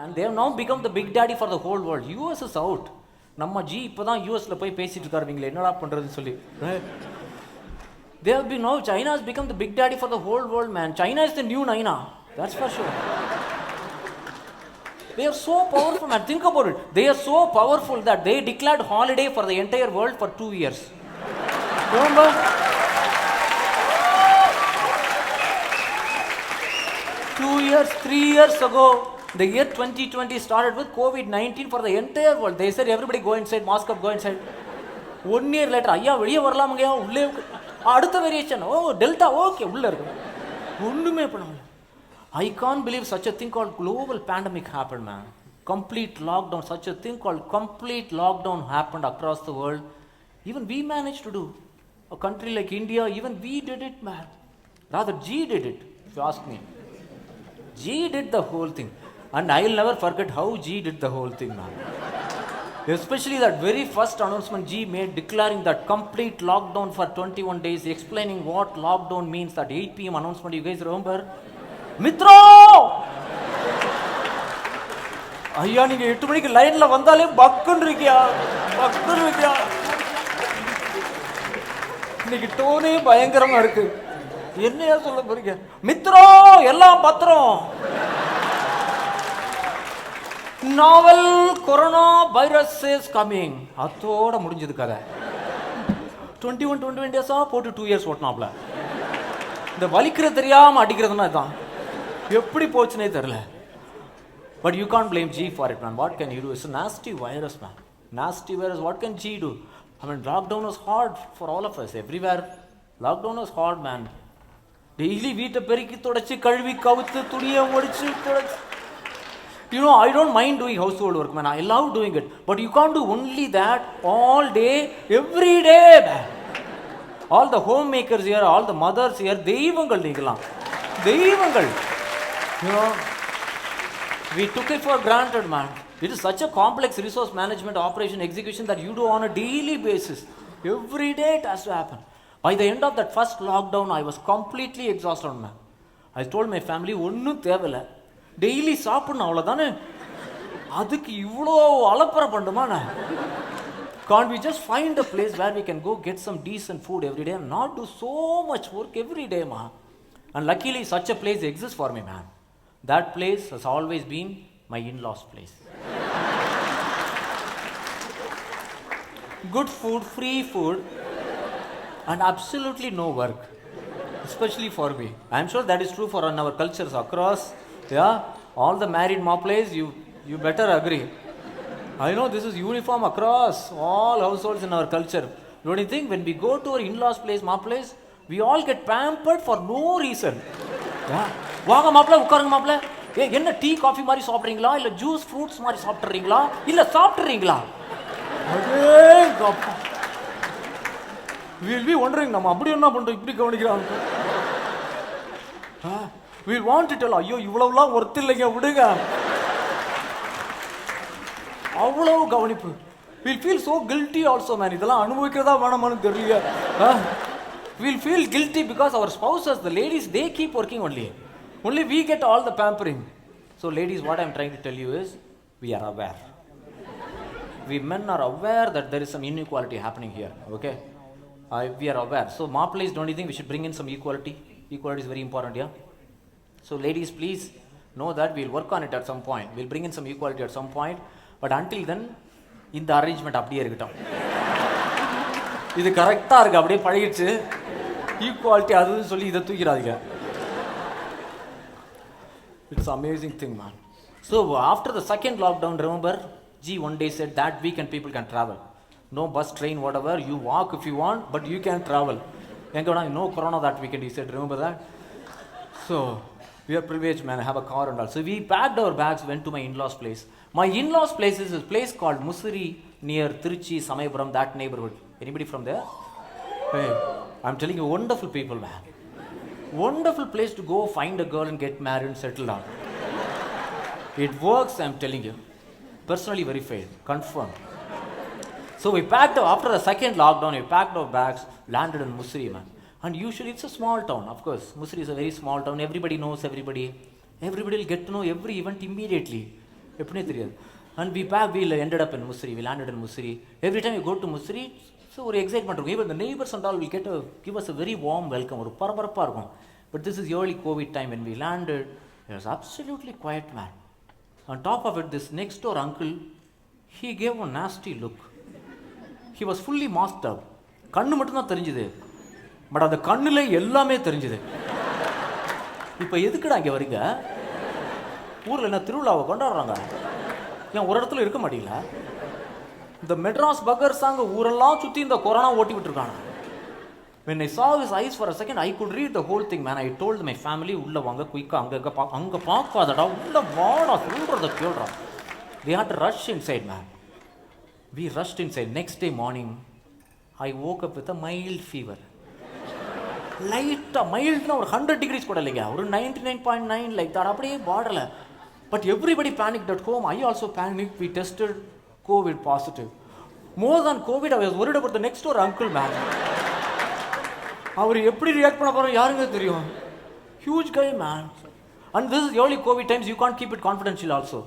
And they have now become the big daddy for the whole world. US is out. நம்ம G இப்போதான் யூஎஸ்ல போய் பேசிட்டு இருக்காருவீங்களே என்னடா பண்றதுன்னு சொல்லி. They have been now, China has become the big daddy for the whole world, man. China is the new Naina. That's for sure. They are so powerful, man. Think about it. They are so powerful that they declared holiday for the entire world for 2 years. Remember? Two years, 3 years ago, the year 2020 started with COVID-19 for the entire world. They said everybody go inside, mask up, go inside. 1 year later, ஐயா வெளியே வரலாமுங்கய்யா உள்ளே அடுத்த variation delta okay உள்ள இருக்கு ஒண்ணுமே பண்ணல. I can't believe such a thing called global pandemic happened, man. Complete lockdown, such a thing called complete lockdown happened across the world. Even we managed to do. A country like India, even we did it, man. Rather, G did it, if you ask me. G did the whole thing. And I'll never forget how G did the whole thing, man. Especially that very first announcement G made declaring that complete lockdown for 21 days, explaining what lockdown means, that 8 p.m. announcement, you guys remember? Mitro! ஐயா நீங்க 8 மணிக்கு லைன்ல வந்தாலே பக்குன்னு இருக்கியா பக்குன்னு இருக்கியா. இன்னைக்கு டோனே பயங்கரமா இருக்கு. என்னையா சொல்ல போறீங்க? மித்ரோ எல்லாம் பத்திரம். நாவல் கொரோனா வைரஸ் இஸ் கமிங். அதோட முடிஞ்சது கதை. 21 டேஸா போட்டு 2 இயர்ஸ் ஓட்டினாப்ல. இந்த வலிக்கிறது தெரியாம அடிக்கிறதுனா இதுதான். எப்படி போச்சுனே தெரியல. But you can't blame G for it, man. What can you do? It's a nasty virus, man. Nasty virus. What can G do? I mean, lockdown was hard for all of us. Everywhere. Lockdown was hard, man. Daily வீட்டை பெருக்கி தொடச்சி கழுவி கவுத்து துணியை முடிச்சு தொடச்சி. You know, I don't mind doing household work, man. I love doing it. But you can't do only that all day, every day, man. All the homemakers here, all the mothers here, தெய்வங்கள் நீங்களாம். தெய்வங்கள். You know, we took it for granted, man. It is such a complex resource management operation execution that you do on a daily basis. Every day it has to happen. By the end of that first lockdown, I was completely exhausted, man. I told my family, ஒன்னும் தேவையில்லை, daily சாப்பிடணும் அவ்வளோதானே, அதுக்கு இவ்வளோ அலப்பறை பண்ணுமா? Can't we just find a place where we can go get some decent food every day and not do so much work every day, ma? And luckily such a place exists for me, man. That place has always been my in-laws place. Good food, free food, and absolutely no work, especially for me. I'm sure that is true for our cultures across. Yeah, all the married maplays, you better agree. I know this is uniform across all households in our culture. Don't you think when we go to our in-laws place, maplays, we all get pampered for no reason. Yeah. வாங்க மாப்ள உட்காருங்க மாப்ள. என்ன tea coffee மாதிரி சாப்பிட்றீங்களா இல்ல juice fruits மாதிரி சாப்பிட்றீங்களா இல்ல சாப்பிட்றீங்களா? We'll be wondering, நம்ம அப்படி என்ன பண்றோம் இப்படி கவனிக்கிறாங்க. We'll want to tell, ஐயோ இவ்வளவுலாம் ஒர்த் இல்லைங்க விடுங்க. அவ்வளவு கவனிப்பு. We'll feel so guilty also, man. இதெல்லாம் அனுபவிக்கிறதா வேணாமான்னு தெரியல. We'll feel guilty because our spouses, the ladies, they keep working only. Only we get all the pampering. So ladies, what I'm trying to tell you is, we are aware. We men are aware that there is some inequality happening here, okay? We are aware. So please, don't you think we should bring in some equality? Equality is very important, yeah? So ladies, please know that we'll work on it at some point. We'll bring in some equality at some point. But until then, இந்த arrangement அப்படியே இருக்கட்டும். இது கரெக்டாக இருக்கு, அப்படியே பழகிடுச்சு. Equality அதுன்னு சொல்லி இதை தூக்கிறாதீங்க. It's an amazing thing, man. So after the second lockdown, remember, G one day said that weekend people can travel. No bus, train, whatever. You walk if you want, but you can travel. No corona that weekend, he said. Remember that? So we are privileged, man. I have a car and all. So we packed our bags, went to my in-laws' place. My in-laws' place is a place called Musiri near Tiruchi, Samayapuram, that neighborhood. Anybody from there? Hey, I'm telling you, wonderful people, man. Wonderful place to go find a girl and get married and settle down. It works, I'm telling you. Personally verified, confirmed. So we packed up, after the second lockdown, we packed our bags, landed in Musiri, man. And usually it's a small town, of course. Musiri is a very small town. Everybody knows everybody. Everybody will get to know every event immediately. எப்படினே தெரியாது. And we ended up in Musri. We landed in Musri. Every time you go to Musri, so ஒரு excitement இருக்கும். Even the neighbors and all will give us a very warm welcome. ஒரு பரபரப்பாக இருக்கும். But this is early COVID time. When we landed, it was absolutely quiet, man. On top of it, this next door uncle, he gave a nasty look. He was fully masked up. கண்ணு மட்டும்தான் தெரிஞ்சுது, but அந்த கண்ணுல எல்லாமே தெரிஞ்சுது. இப்போ எதுக்குடா இங்கே வரீங்க? ஊரில் என்ன திருவிழாவை கொண்டாடுறாங்க? ஏன் ஒரு இடத்துல இருக்க மாட்டீங்களா? இந்த மெட்ராஸ் பக்கர்ஸ் அங்கே ஊரெல்லாம் சுற்றி இந்த கொரோனா ஓட்டி விட்டுருக்காங்க. When I saw his eyes for a second, I could read the whole thing, man. I told my family, உள்ள வாங்க குயிக்காக, அங்கே பார்க்காதடா, உள்ள வாடா, சொல்கிறத கேள்றா. They had to rush inside, man. We rushed inside. Next day morning, I woke up with a mild fever. லைட்டாக மைல்டுனா ஒரு 100 degrees கூட இல்லைங்க, ஒரு 99.9 லைக் that, அப்படியே பாடலை. But everybody panicked at home. I also panicked. We tested COVID positive. More than COVID, I was worried about the next door uncle, man. அவர் எப்படி react பண்ண போகிறோம் யாருங்க தெரியும்? Huge guy, man. And this is early COVID times. You can't keep it confidential also,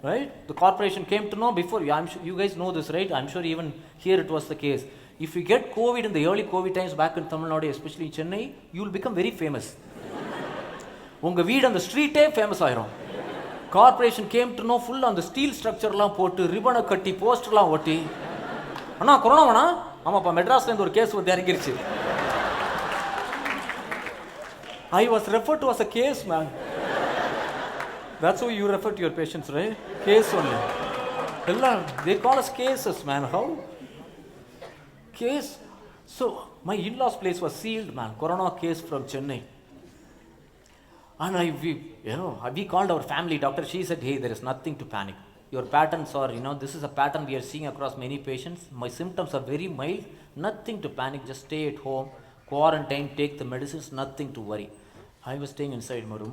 right? The corporation came to know before. I'm sure you guys know this, right? I'm sure even here it was the case. If you get COVID in the early COVID times back in Tamil Nadu, especially in Chennai, you will become very famous. உங்கள் வீடு அந்த ஸ்ட்ரீட்டே famous ஆயிரும். Corporation came to know, full அந்த steel ஸ்ட்ரக்சர்லாம் போட்டு ரிபனை கட்டி போஸ்டர்லாம் ஒட்டி, அண்ணா corona வேணா, ஆமாப்பா மெட்ராஸ்லேருந்து ஒரு கேஸ் வந்து இறங்கிருச்சு. I was referred to as a case, man. That's how you refer to your patients, right? Case only. They call us cases, man. How? Case. So my in-laws place was sealed, man. Corona case from Chennai. And we called our family doctor. She said, hey, there is nothing to panic. Your patterns are, this is a pattern we are seeing across many patients. My symptoms are very mild. Nothing to panic. Just stay at home. Quarantine, take the medicines, nothing to worry. I was staying inside my room.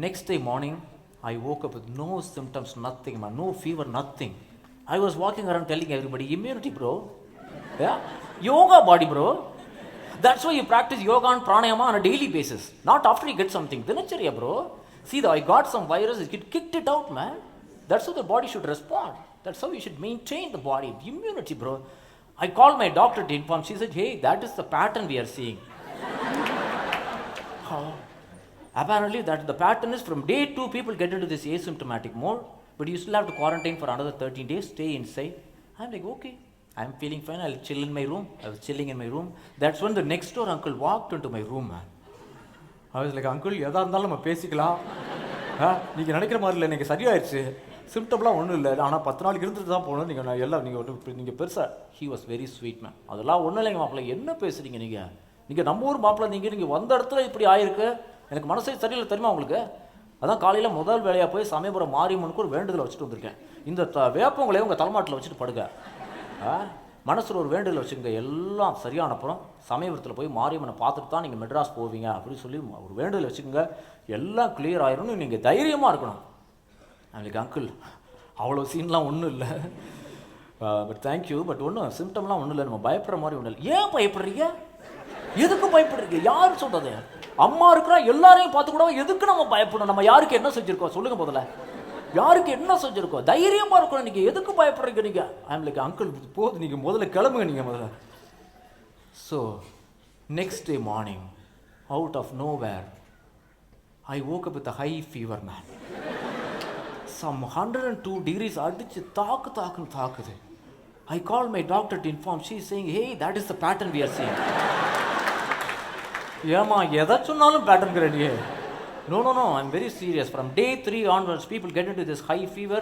Next day morning, I woke up with no symptoms, nothing, man, no fever, nothing. I was walking around telling everybody, immunity, bro. Yeah, yoga body, bro. That's why you practice yoga and pranayama on a daily basis, not after you get something. Dinacharya, bro. See, I got some virus, it kicked it out, man. That's how the body should respond. That's how you should maintain the body, immunity, bro. I called my doctor to inform. She said, hey, that is the pattern we are seeing. Apparently, that the pattern is from day 2, people get into this asymptomatic mode, but you still have to quarantine for another 13 days, stay inside. I'm like, okay, I'm feeling fine, I'll chill in my room. I was chilling in my room. That's when the next door uncle walked into my room, man. I was like, uncle, எதா இருந்தாலும் நம்ம பேசிக்கலாம், நீங்கள் நினைக்கிற மாதிரி இல்லை, நீங்கள் சரியாயிடுச்சு, சிம்டம்லாம் ஒன்றும் இல்லை, ஆனால் 10 நாளைக்கு இருந்துட்டு தான் போகணும், நீங்கள் பெருசாக. He was very sweet, man. அதெல்லாம் ஒன்றும் இல்லைங்க மாப்பிள்ளை, என்ன பேசுகிறீங்க நீங்கள் நம்ம ஊர் மாப்பிள்ளை, நீங்கள் வந்த இடத்துல இப்படி ஆயிருக்கு, எனக்கு மனசே சரியில்லை தெரியுமா உங்களுக்கு? அதான் காலையில் முதல் வேலையாக போய் சமயபுரம் மாரியம்மனுக்கு ஒரு வேண்டுதலை வச்சுட்டு வந்திருக்கேன். இந்த வேப்பங்களையும் உங்கள் தலைமாட்டில் வச்சுட்டு படுங்க, மனசில் ஒரு வேண்டுதலை வச்சுருங்க, எல்லாம் சரியான அப்புறம் சமயபுரத்தில் போய் மாரியம்மனை பார்த்துட்டு தான் நீங்கள் மெட்ராஸ் போவீங்க அப்படின்னு சொல்லி ஒரு வேண்டுதலை வச்சுக்கோங்க, எல்லாம் கிளியர் ஆயிரும்னு நீங்கள் தைரியமாக இருக்கணும். அவங்களுக்கு அங்கிள் அவ்வளோ சீன்லாம் ஒன்றும் இல்லை, பட் தேங்க்யூ, பட் ஒன்றும் சிம்டம்லாம் ஒன்றும் இல்லை, நம்ம பயப்படுற மாதிரி ஒன்றும் இல்லை. ஏன் பயப்படுறீங்க? எதுக்கு பயப்படுறீங்க? யார் சொல்கிறது? அம்மா இருக்கிறா, எல்லாரையும் பார்த்து கூட எதுக்கு நம்ம பயப்படணும்? நம்ம யாருக்கு என்ன செஞ்சுருக்கோம் சொல்லுங்க முதல்ல, யாருக்கு என்ன செஞ்சுருக்கோம்? தைரியமாக இருக்கணும், நீங்கள் எதுக்கு பயப்படுறீங்க? நீங்கள் அவங்களுக்கு அங்கிள் போது, நீங்கள் முதல்ல கிளம்புங்க, நீங்கள் முதல்ல. So next day morning, out of nowhere, I woke up with a high fever, man. Some 102 degrees அடிச்சு தாக்குது. I called my doctor to inform. She is saying, hey, that is the pattern we are seeing. ஏமா எதை சொன்னாலும் pattern கிடையாது. No, I'm very serious. From day 3 onwards, people get into this high fever.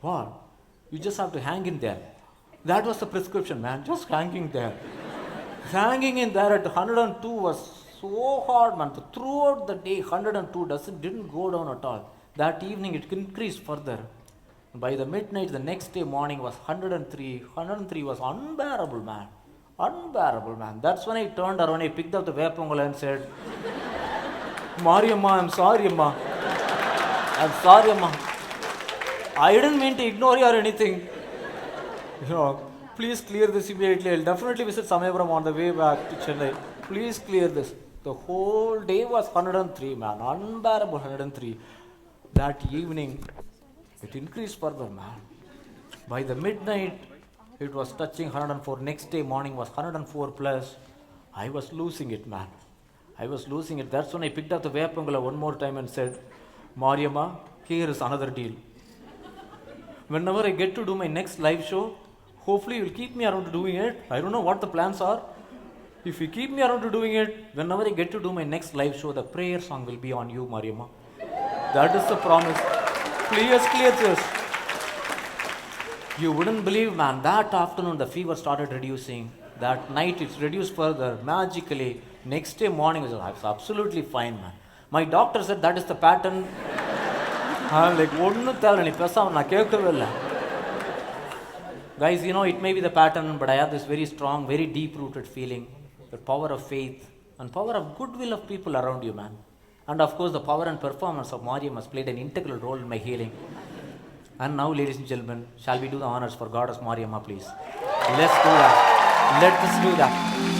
What? You just have to hang in there. That was the prescription, man. Just hanging there. Hanging in there at 102 was so hard, man. Throughout the day, 102 didn't go down at all. That evening, it increased further. By the midnight, the next day morning was 103. 103 was unbearable, man. Unbearable, man. That's when I turned around, I picked up the Vepangala and said, Mariamma, I'm sorry, Amma. I'm sorry, Amma. I didn't mean to ignore you or anything. Please clear this immediately. I'll definitely visit Samayapuram on the way back to Chennai. Please clear this. The whole day was 103, man. Unbearable 103. That evening, it increased further, man. By the midnight, it was touching 104. Next day morning was 104 plus. I was losing it, man. I was losing it. That's when I picked up the Vepangala one more time and said, Mariamma, here is another deal. Whenever I get to do my next live show, hopefully you'll keep me around to doing it. I don't know what the plans are. If you keep me around to doing it, whenever I get to do my next live show, the prayer song will be on you, Mariamma. That is the promise. Please clear this. You wouldn't believe, man, that afternoon the fever started reducing. That night it's reduced further, magically. Next day morning I was absolutely fine, man. My doctor said that is the pattern. I'm like, guys, it may be the pattern, but I have this very strong, very deep-rooted feeling, the power of faith and power of goodwill of people around you, man. And of course, the power and performance of Mariam has played an integral role in my healing. And now, ladies and gentlemen, shall we do the honors for Goddess Mariamma, please? Let's do that. Let us do that.